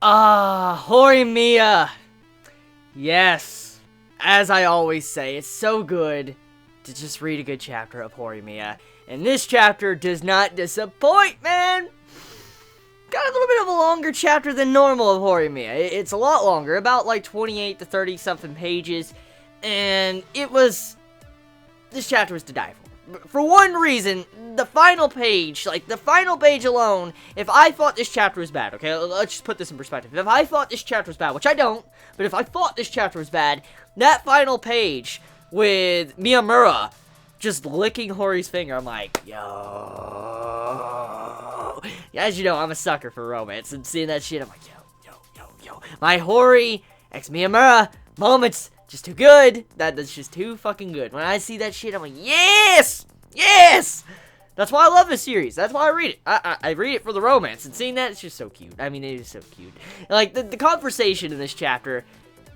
Ah, Horimiya! Yes, as I always say, it's so good to just read a good chapter of Horimiya. And this chapter does not disappoint, man! Got a little bit of a longer chapter than normal of Horimiya. It's a lot longer, about like 28 to 30 something pages. And this chapter was to die for. For one reason, the final page alone, if I thought this chapter was bad, okay, let's just put this in perspective. If I thought this chapter was bad, which I don't, but if I thought this chapter was bad, that final page with Miyamura just licking Hori's finger, I'm like, yo. As you know, I'm a sucker for romance, and seeing that shit, I'm like, yo. My Hori x Miyamura moments. Just too good. That's just too fucking good. When I see that shit, I'm like, yes! Yes! That's why I love this series. That's why I read it. I read it for the romance. And seeing that, it's just so cute. I mean, it is so cute. Like, the conversation in this chapter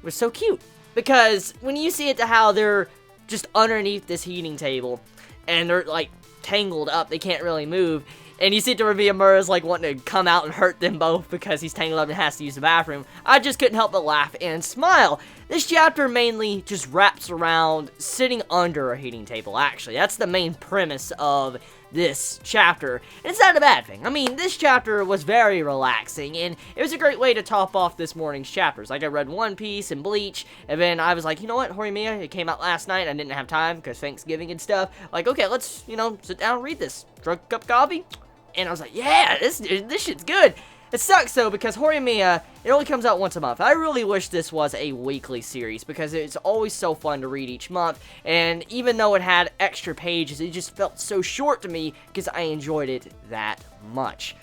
was so cute. Because when you see it to how they're just underneath this heating table, and they're, like, tangled up, they can't really move, and you see it to where Miyamura's, like, wanting to come out and hurt them both because he's tangled up and has to use the bathroom, I just couldn't help but laugh and smile. This chapter mainly just wraps around sitting under a heating table, actually. That's the main premise of this chapter, and it's not a bad thing. I mean, this chapter was very relaxing, and it was a great way to top off this morning's chapters. Like, I read One Piece and Bleach, and then I was like, you know what, Horimiya, it came out last night, I didn't have time because Thanksgiving and stuff. Like, okay, let's, sit down and read this. Drunk a cup of coffee, and I was like, yeah, this shit's good. It sucks, though, because Horimiya, it only comes out once a month. I really wish this was a weekly series, because it's always so fun to read each month, and even though it had extra pages, it just felt so short to me, because I enjoyed it that much.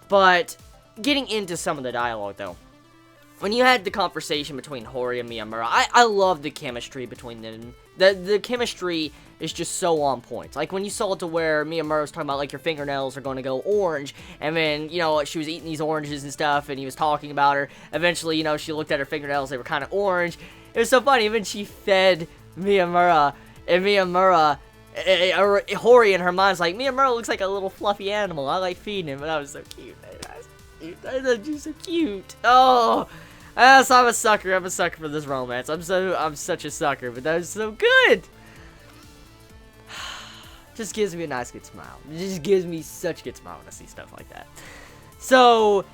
But, getting into some of the dialogue, though, when you had the conversation between Hori and Miyamura, I love the chemistry between them. The chemistry is just so on point. Like, when you saw it to where Miyamura was talking about, like, your fingernails are going to go orange, and then, she was eating these oranges and stuff, and he was talking about her. Eventually, she looked at her fingernails, they were kind of orange. It was so funny. Even she fed Miyamura, and Miyamura, Hori in her mind's like, Miyamura looks like a little fluffy animal. I like feeding him, and that was so cute. That's just so cute. Oh, yes, I'm a sucker. I'm a sucker for this romance. I'm such a sucker, but that was so good. Just gives me a nice, good smile. It just gives me such a good smile when I see stuff like that. So,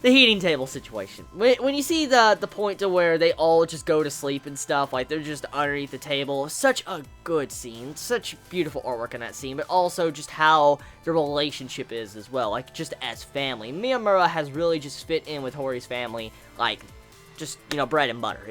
the heating table situation. When you see the point to where they all just go to sleep and stuff, like they're just underneath the table, such a good scene. Such beautiful artwork in that scene, but also just how the relationship is as well, like just as family. Miyamura has really just fit in with Hori's family, like, just, bread and butter.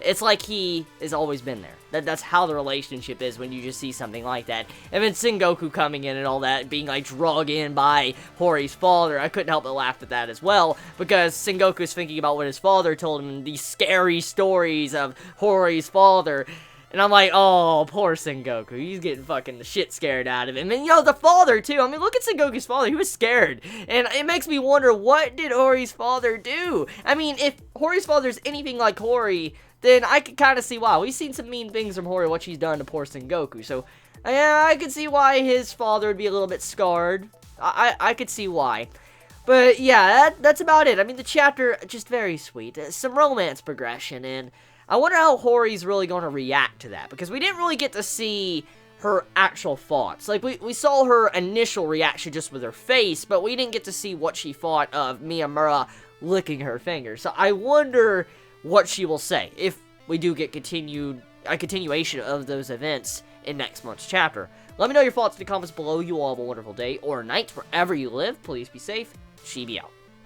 It's like he has always been there. That's how the relationship is when you just see something like that. And then Sengoku coming in and all that, being, like, drug in by Hori's father. I couldn't help but laugh at that as well, because Sengoku's thinking about what his father told him, these scary stories of Hori's father. And I'm like, oh, poor Sengoku. He's getting fucking the shit scared out of him. And, the father, too. I mean, look at Sengoku's father. He was scared. And it makes me wonder, what did Hori's father do? I mean, if Hori's father's anything like Hori, then I can kind of see why. We've seen some mean things from Hori, what she's done to poor Sengoku. So, yeah, I could see why his father would be a little bit scarred. I could see why. But, yeah, that's about it. I mean, the chapter, just very sweet. Some romance progression, and I wonder how Hori's really going to react to that, because we didn't really get to see her actual thoughts. Like, we saw her initial reaction just with her face, but we didn't get to see what she thought of Miyamura licking her finger. So I wonder what she will say if we do get a continuation of those events in next month's chapter. Let me know your thoughts in the comments below. You all have a wonderful day or night wherever you live. Please be safe. Chibi out.